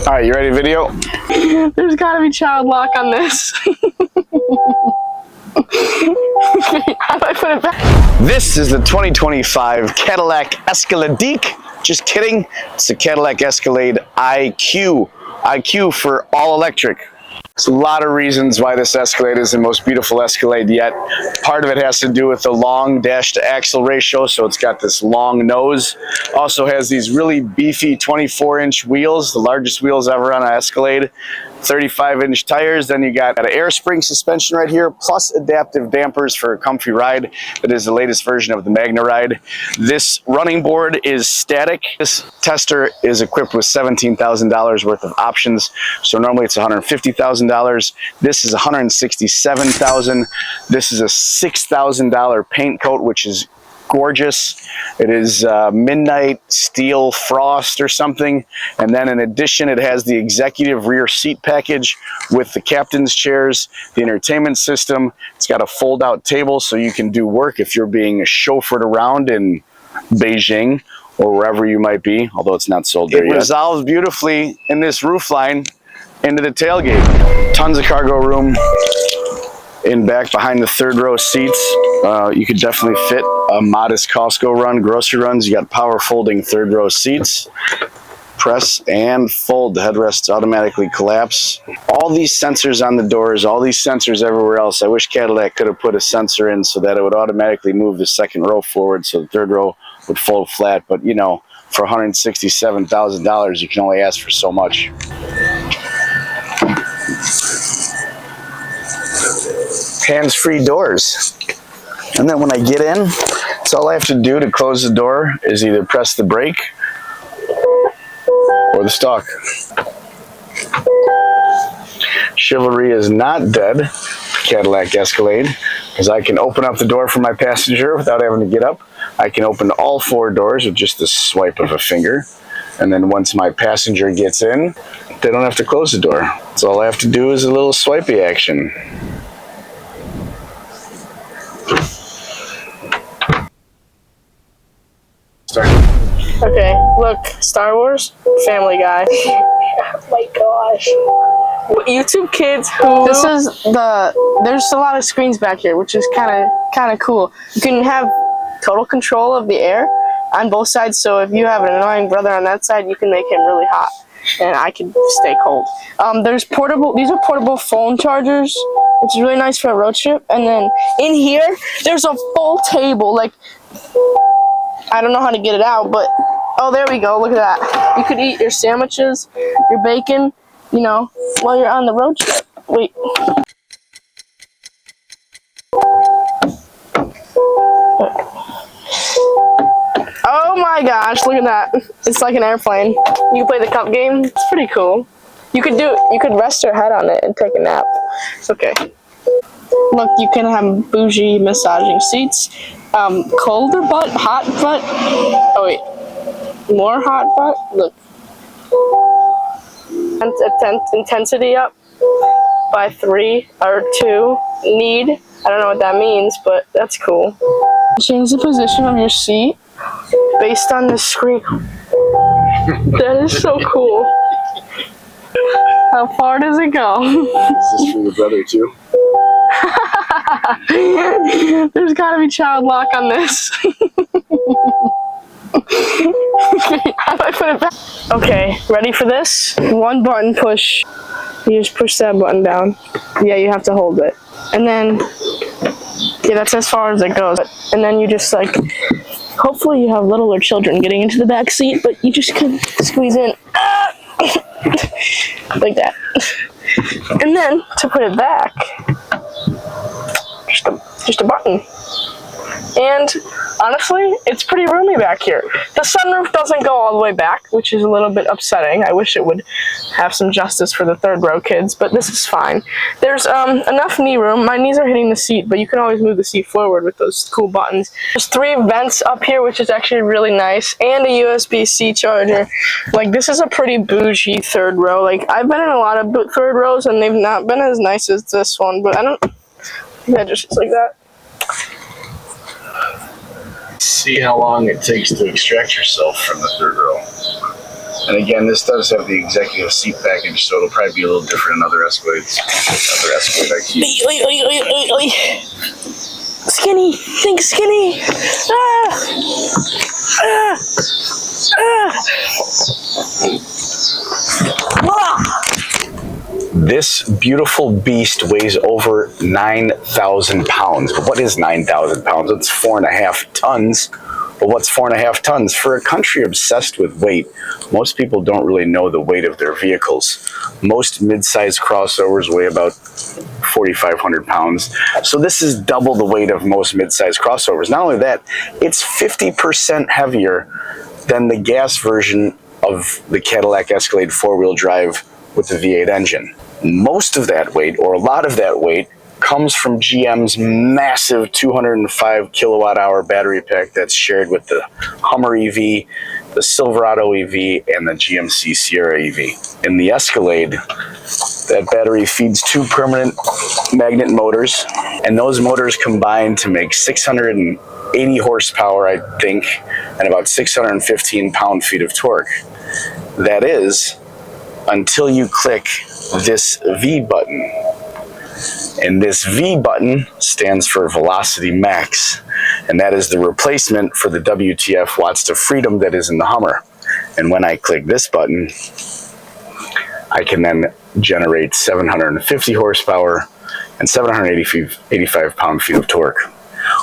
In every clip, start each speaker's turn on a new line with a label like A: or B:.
A: All right, you ready, video?
B: There's gotta be child lock on this. How do I put it back?
A: This is the 2025 Cadillac Escalade. Just kidding. It's the Cadillac Escalade IQ. IQ for all electric. There's a lot of reasons why this Escalade is the most beautiful Escalade yet. Part of it has to do with the long dash to axle ratio, so it's got this long nose. Also has these really beefy 24-inch wheels, the largest wheels ever on an Escalade. 35-inch tires, then you got an air spring suspension right here, plus adaptive dampers for a comfy ride. That is the latest version of the Magna Ride. This running board is static. This tester is equipped with $17,000 worth of options, so normally it's $150,000. This is $167,000. This is a $6,000 paint coat, which is gorgeous. It is midnight steel frost or something, and then in addition it has the executive rear seat package with the captain's chairs, the entertainment system. It's got a fold out table so you can do work if you're being chauffeured around in Beijing or wherever you might be, although it's not sold there yet. It resolves beautifully in this roof line into the tailgate. Tons of cargo room in back behind the third row seats. You could definitely fit a modest Costco run, grocery runs. You got power folding third row seats. Press and fold. The headrests automatically collapse. All these sensors on the doors, all these sensors everywhere else. I wish Cadillac could have put a sensor in so that it would automatically move the second row forward so the third row would fold flat. But you know, for $167,000, you can only ask for so much. Hands-free doors. And then when I get in, it's all I have to do to close the door is either press the brake or the stalk. Chivalry is not dead, Cadillac Escalade, because I can open up the door for my passenger without having to get up. I can open all four doors with just the swipe of a finger. And then once my passenger gets in, they don't have to close the door. So all I have to do is a little swipey action.
B: Okay, look, Star Wars, Family Guy. Oh my gosh. YouTube Kids who... There's a lot of screens back here, which is kind of cool. You can have total control of the air on both sides, so if you have an annoying brother on that side, you can make him really hot, and I can stay cold. These are portable phone chargers, which is really nice for a road trip. And then in here, there's a full table, like... I don't know how to get it out, but oh, there we go. Look at that. You could eat your sandwiches, your bacon, you know, while you're on the road trip. Wait. Oh my gosh, look at that. It's like an airplane. You can play the cup game. It's pretty cool. You could rest your head on it and take a nap. It's okay. Look, you can have bougie massaging seats. Colder butt, hot butt. Oh wait, more hot butt. Look, intensity up by 3 or 2. Need. I don't know what that means, but that's cool. Change the position of your seat based on the screen. That is so cool. How far does it go?
A: Is this for your brother too?
B: There's gotta be child lock on this. How do I put it back? Okay, ready for this? One button push. You just push that button down. Yeah, you have to hold it. And then, yeah, that's as far as it goes. And then you just like, hopefully you have littler children getting into the back seat, but you just can squeeze in. Like that. And then, to put it back, just a button. And honestly, it's pretty roomy back here. The sunroof doesn't go all the way back, which is a little bit upsetting. I wish it would have some justice for the third row kids, but this is fine. There's enough knee room. My knees are hitting the seat, but you can always move the seat forward with those cool buttons. There's 3 vents up here, which is actually really nice, and a USB-C charger. Like, this is a pretty bougie third row. Like, I've been in a lot of third rows, and they've not been as nice as this one, but I don't think that just is like that.
A: See how long it takes to extract yourself from the third row. And again, this does have the executive seat package, so it'll probably be a little different in other Escalades.
B: Skinny, think skinny.
A: This beautiful beast weighs over 9,000 pounds. But what is 9,000 pounds? It's 4.5 tons. But what's 4.5 tons? For a country obsessed with weight, most people don't really know the weight of their vehicles. Most mid-sized crossovers weigh about 4,500 pounds. So this is double the weight of most mid-sized crossovers. Not only that, it's 50% heavier than the gas version of the Cadillac Escalade four-wheel drive with the V8 engine. Most of that weight, or a lot of that weight, comes from GM's massive 205 kilowatt hour battery pack that's shared with the Hummer EV, the Silverado EV, and the GMC Sierra EV. In the Escalade, that battery feeds two permanent magnet motors, and those motors combine to make 680 horsepower, I think, and about 615 pound-feet of torque. That is, until you click this V button. And this V button stands for Velocity Max, and that is the replacement for the WTF watts to freedom that is in the Hummer. And when I click this button, I can then generate 750 horsepower and 785 pound-feet of torque.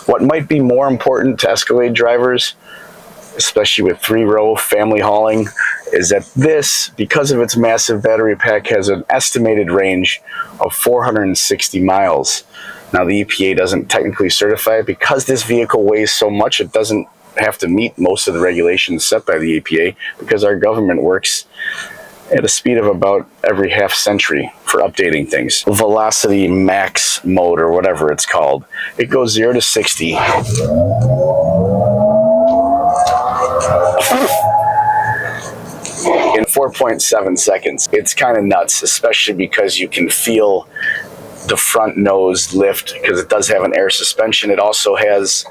A: What might be more important to Escalade drivers, especially with three-row family hauling, is that this, because of its massive battery pack, has an estimated range of 460 miles. Now, the EPA doesn't technically certify it. Because this vehicle weighs so much, it doesn't have to meet most of the regulations set by the EPA, because our government works at a speed of about every half century for updating things. Velocity Max mode, or whatever it's called. It goes 0 to 60. In 4.7 seconds. It's kind of nuts, especially because you can feel the front nose lift because it does have an air suspension. It also has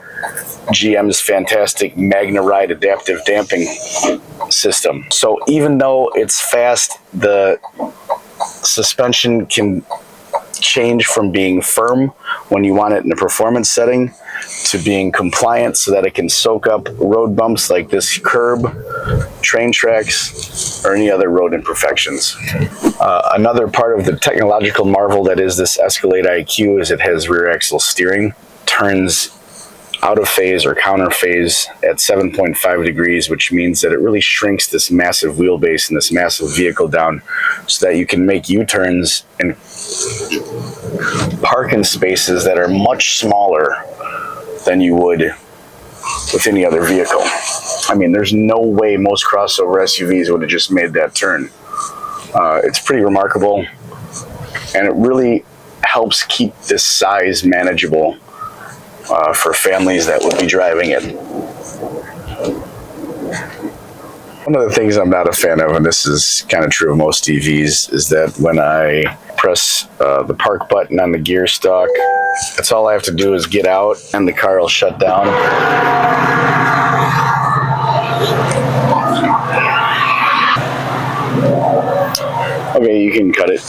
A: GM's fantastic MagnaRide adaptive damping system. So even though it's fast, the suspension can change from being firm when you want it in a performance setting to being compliant so that it can soak up road bumps like this curb, train tracks, or any other road imperfections. Another part of the technological marvel that is this Escalade IQ is it has rear axle steering, turns out of phase or counter phase at 7.5 degrees, which means that it really shrinks this massive wheelbase and this massive vehicle down so that you can make U-turns and park in spaces that are much smaller than you would with any other vehicle. I mean, there's no way most crossover SUVs would have just made that turn. It's pretty remarkable, and it really helps keep this size manageable for families that would be driving it. One of the things I'm not a fan of, and this is kind of true of most EVs, is that when I press the park button on the gear stalk, that's all I have to do is get out and the car will shut down. Okay, you can cut it.